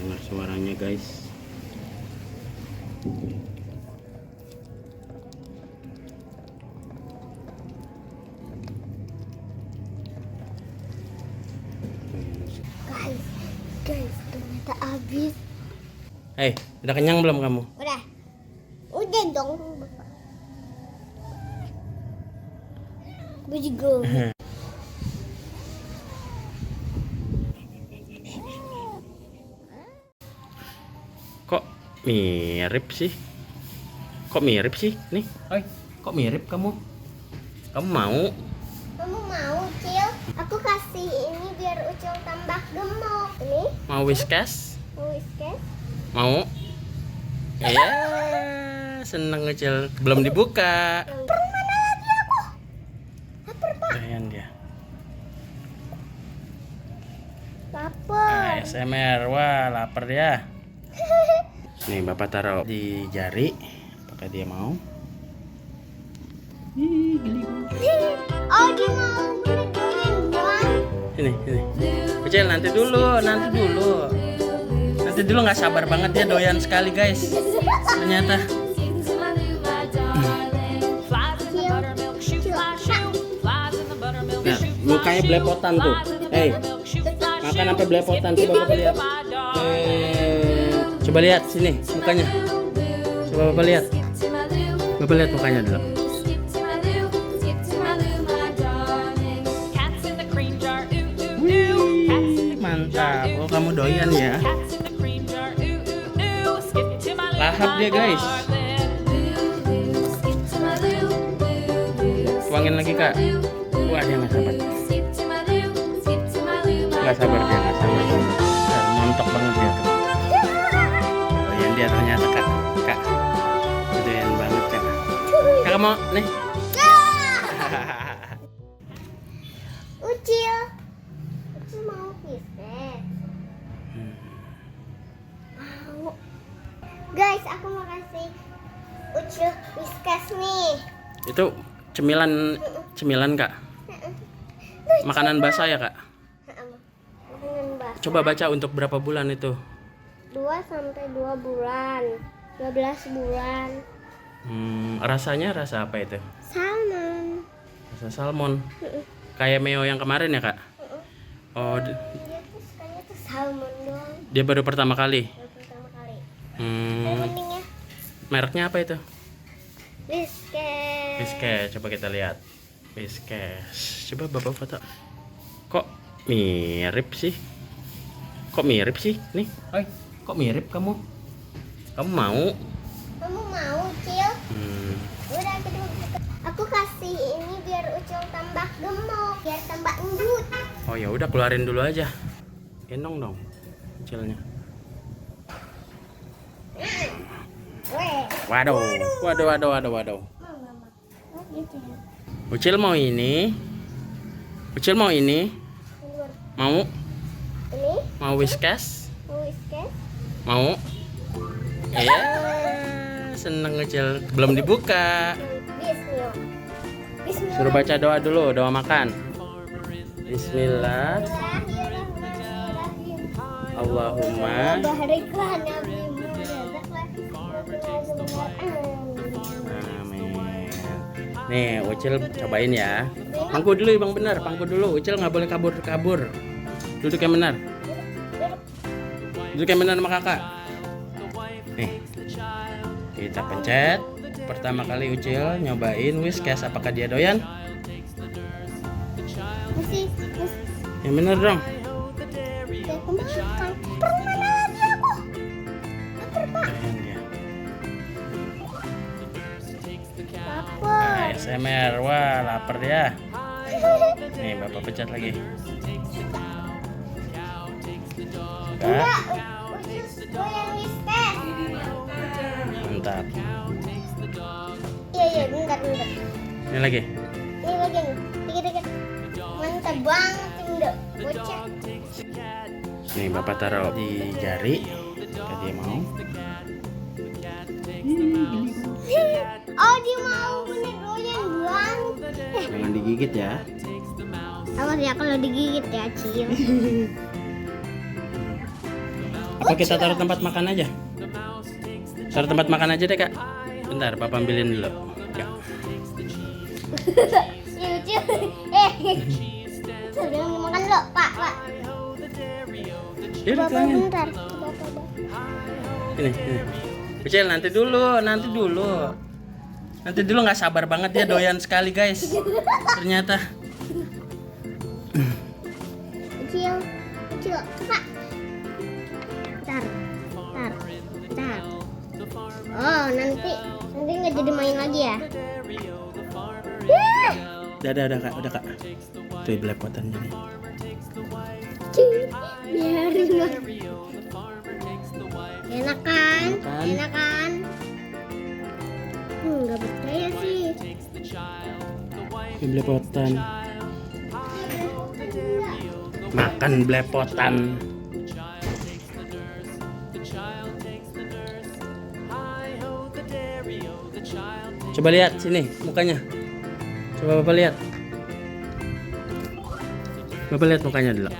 Dengar suaranya guys. Guys, ternyata habis. Hei, udah kenyang belum kamu? Udah dong. Gue juga. Kok mirip sih? Kok mirip sih? Nih, oi, kok mirip kamu? Kamu mau? Kamu mau, Cil? Aku kasih ini biar Ucil tambah gemuk. Ini Mau whiskas? whiskas. Mau? Iya, seneng kecil. Belum dibuka. Mana lagi aku? Lapar, Pak. Ayan dia. Lapar. ASMR, wah lapar dia. Nih bapak taruh di jari. Apakah dia mau? Oh, dia mau benerin doang. Ini. Kecil nanti dulu. Nanti dulu nggak sabar banget dia doyan sekali guys. Ternyata. Nah, mukanya belepotan tuh. Hei, makan sampai belepotan tuh bapak lihat. Coba lihat sini mukanya. Coba bapak lihat. Bapak lihat mukanya dulu. Mantap. Oh kamu doyan ya. Lahap dia guys. Tuangin lagi kak. Wah dia nggak sabar. Nggak sabar. Montok banget dia tuh. Doyan dia ternyata kak. Doyan banget kak. Kakak mau nih. Ucil mau whiskas. Mau. Guys, aku mau kasih Ucil whiskas nih. Itu cemilan kak. Makanan basah ya kak. Makanan basah. Coba baca untuk berapa bulan itu? 2 bulan. 12 bulan. Rasanya rasa apa itu? Salmon. Rasa salmon. Kayak Meo yang kemarin ya kak? Oh, Dia tuh sukanya tuh salmon doang. dia baru pertama kali. Pertama kali. Hmm, Mending ya. Mereknya apa itu? Whiskas. Whiskas, coba kita lihat. Whiskas. Coba bapak foto. Kok mirip sih? Nih, oi, kok mirip kamu? Kamu mau? Kamu mau, Cil? Udah, aku kasih ini biar Ucil tambah gemuk, biar tambah endut. Oh ya udah keluarin dulu aja. Gendong dong kecilnya. Weh. Waduh. Oh, gitu ya. Ucil mau ini. Keluar. Mau? Ini Mau whiskas? whiskas. Mau? Iya. Seneng kecil. Belum dibuka. Bismillah. Bismillah. Suruh baca doa dulu, doa makan. Bismillah. Allahumma. Bahariklah Nabi Amin. Nih, Ucil cobain ya. Pangku dulu Bang benar, pangku dulu. Ucil nggak boleh kabur. Duduk yang benar. Duduk yang benar sama kakak. Nih. Kita pencet. Pertama kali Ucil nyobain whiskas, apakah dia doyan? Masih. Yang benar dong. Aku makan. Mana lagi aku? Lapar, Pak. Doyan dia. Lapar. ASMR, wah lapar dia. Nih bapak pencet lagi. Enggak. Doyan whiskas. Mantap. Iya, bentar. Ini lagi. Ini lagi nih. Dikit. Mantap banget, Indo. Bocah. Nih bapak taruh di jari. Apakah dia mau? Oh, dia mau bener doyan doang. Jangan digigit ya. Awas ya kalau digigit ya, Cil. Apa Apa kita taruh tempat makan aja? Taruh tempat makan aja deh kak. Bentar, papa ambilin dulu. Ya. Lucu. Sudah makan lo, Pak. Ya udah tuangin. Bentar. Ini. Ucil, nanti dulu. Nanti dulu nggak sabar banget dia doyan sekali guys. Ternyata. Ucil, Pak. Bentar. Oh, nanti nggak jadi main lagi ya? Udah kak. Tuh belepotannya nih. Biarin lah. Enak kan? Nggak percaya sih. Belepotan. Makan belepotan. Coba lihat sini mukanya. Coba Bapak lihat. Bapak lihat mukanya dulu.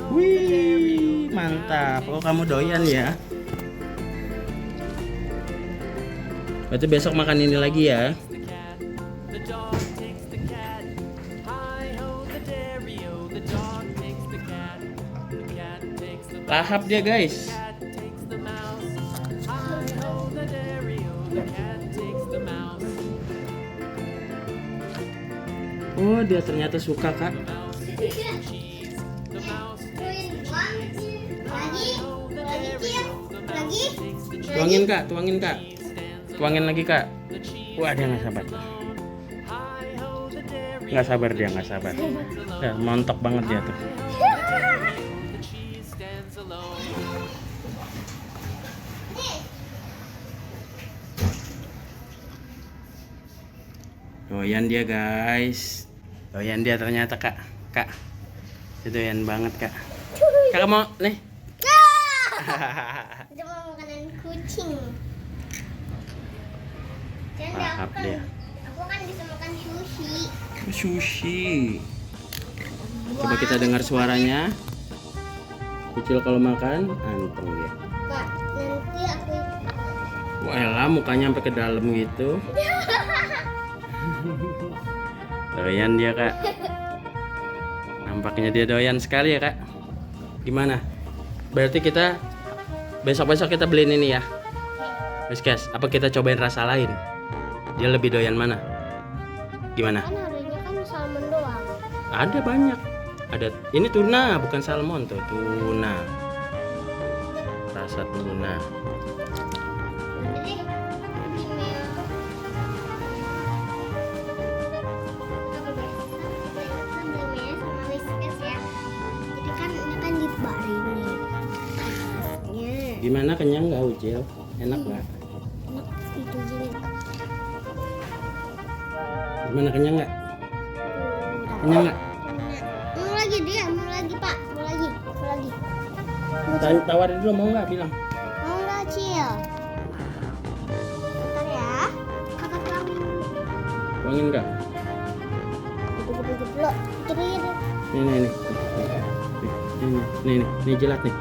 Wih, mantap. Oh, kamu doyan ya. Berarti besok makan ini lagi ya. Lahap dia guys. Oh, dia ternyata suka kak. Tuangin kak. Tuangin lagi kak. Wah, dia nggak sabar. Nggak sabar. Ya, montok banget dia tuh. Doyan dia guys. Doyan dia ternyata kak. Dia doyan banget kak. Kakak mau nih. Itu mau makanan kucing. Lahap dia. Aku kan bisa makan sushi. Sushi. Coba kita dengar suaranya. Kecil kalau makan anteng dia. Pak, nanti aku. Wah, elah mukanya sampai ke dalam gitu. Doyan dia kak. Nampaknya dia doyan sekali ya kak. Gimana? Berarti kita besok kita beliin ini ya. Guys, apa kita cobain rasa lain? Dia lebih doyan mana? Gimana? Kan harinya kan salmon doang. Ada banyak. Ada ini tuna, bukan salmon tuh, tuna. Rasa tuna. Jadi email. Apa guys? Kita beli sama Whiskas ya. Jadi kan ini kan di bar ini. Whiskas-nya. Gimana, kenyang nggak Ucil? Enak nggak? Enak itu gini. Gimana, kenyang nggak? Kenyang nggak? Mau lagi dia, mau lagi Pak, mau lagi. Tawarin dulu, mau nggak bilang? Mau nggak Cil? Bentar ya. Kakak tuangin. Tuangin nggak? Geblok. Kiri. Nih jelat nih.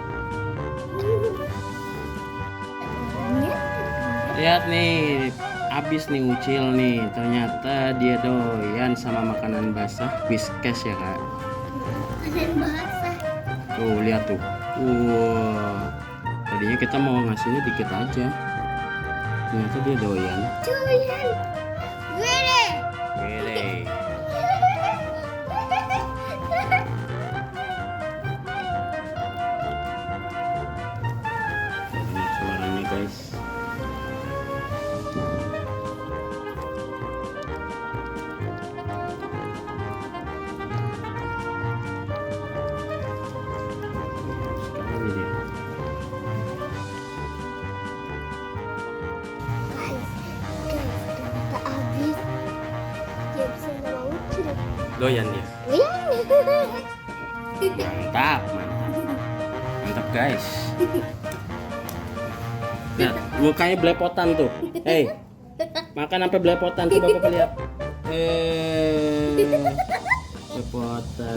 Lihat nih, abis nih Ucil nih. Ternyata dia doyan sama makanan basah Whiskas ya kak. Makanan basah. Tuh lihat tuh. Wow. Tadinya kita mau ngasihnya dikit aja. Ternyata dia doyan. Doyan. Gede. Wede. Dengar suaranya guys. Sekali dia. Ternyata habis. Dia bisa sama Ucil. Doyan dia. Mantap guys. Lihat mukanya belepotan tuh. Hey, Makan sampai belepotan, coba Papa lihat. Belepotan.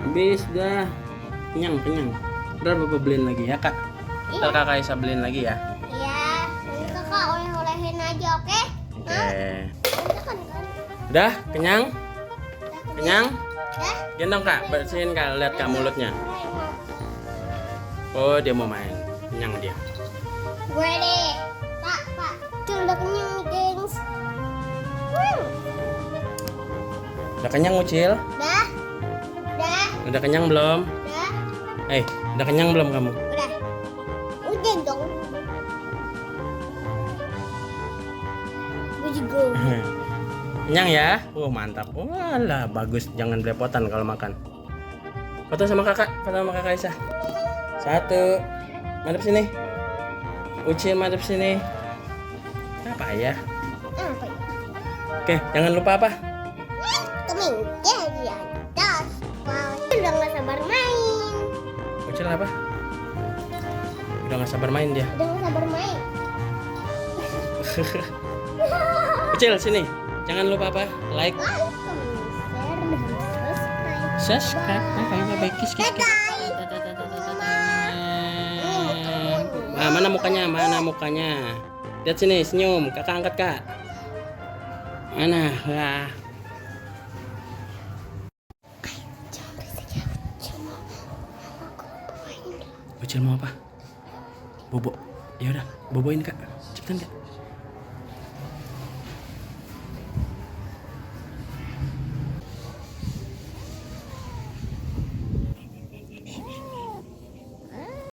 Habis dah. Kenyang, kenyang. Ntar Papa beliin lagi ya, Kak. Ntar Kakak Aisyah beliin lagi ya. Iya, nanti kakak oleh-olehin aja, oke? Oke. Nanti kan. Udah, kenyang? Kenyang? Ya? Gendong Kak, bersihin Kak, lihat Kak mulutnya. Oh, dia mau main. Kenyang dia. Gue deh. Pak. Tuh udah kenyang nih, gengs. Udah kenyang Ucil? Dah. Udah kenyang belum? Udah kenyang belum kamu? Udah. Udah dong. Gue juga. Kenyang ya? Mantap. Walah, bagus. Jangan belepotan kalau makan. Foto sama kakak. Foto sama kakak Aisyah. 1. Madep sini. Ucil madep sini. Apa ya? Apa ya? Oke, jangan lupa apa? Keminggir di atas. Wow, udah gak sabar main. Ucil apa? Udah gak sabar main dia. Udah gak sabar main. Ucil sini. Jangan lupa apa? Like, Like, comment, share, dan subscribe. subscribe. Mana mukanya? Mana mukanya? Lihat sini, senyum. Kakak angkat Kak. Mana? Wah. Ucil mau apa? Bobo. Ya udah, boboin Kak. Cepetan Kak.